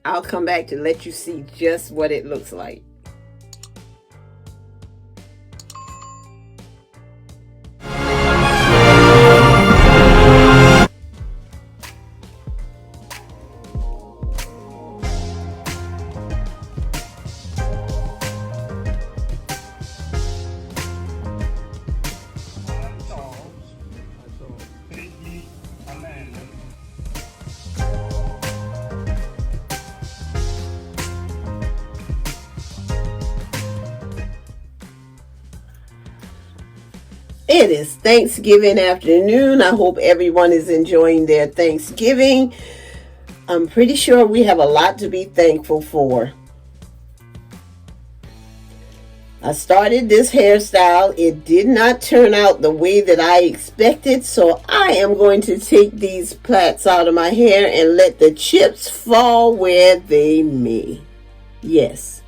I'll come back to let you see just what it looks like. It is Thanksgiving afternoon. I hope everyone is enjoying their Thanksgiving. I'm pretty sure we have a lot to be thankful for. I started this hairstyle. It did not turn out the way that I expected, so I am going to take these plaits out of my hair and let the chips fall where they may. Yes.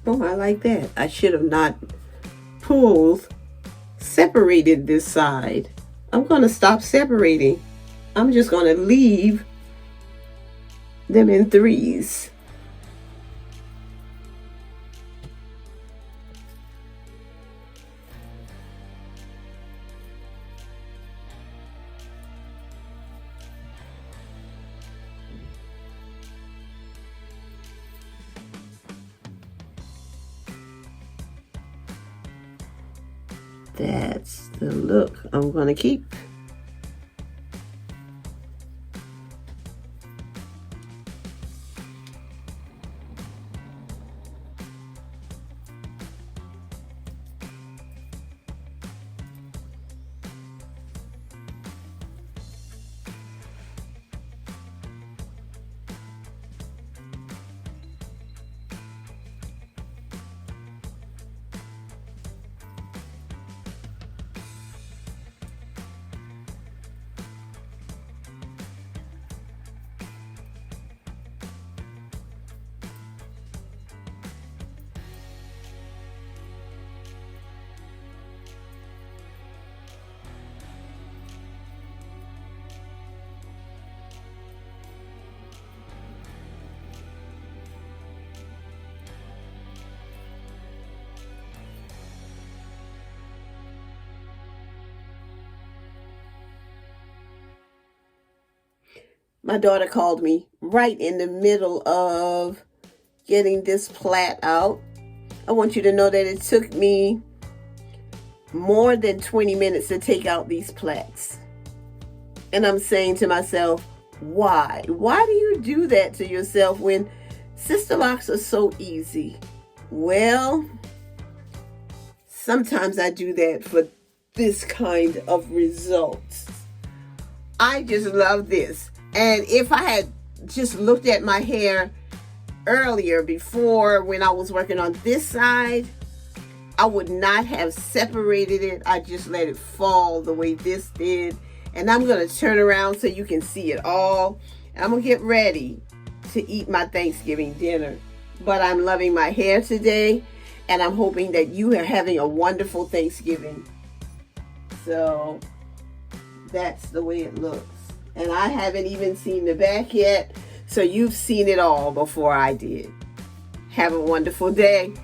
Oh, I like that. I should have not separated this side. I'm going to stop separating. I'm just going to leave them in threes. That's the look I'm going to keep. My daughter called me right in the middle of getting this plait out. I want you to know that it took me more than 20 minutes to take out these plaits. And I'm saying to myself, Why? Why do you do that to yourself when Sisterlocks are so easy? Well, sometimes I do that for this kind of results. I just love this. And if I had just looked at my hair earlier, before, when I was working on this side, I would not have separated it. I just let it fall the way this did. And I'm going to turn around so you can see it all. And I'm going to get ready to eat my Thanksgiving dinner. But I'm loving my hair today, and I'm hoping that you are having a wonderful Thanksgiving. So that's the way it looks. And I haven't even seen the back yet, so you've seen it all before I did. Have a wonderful day.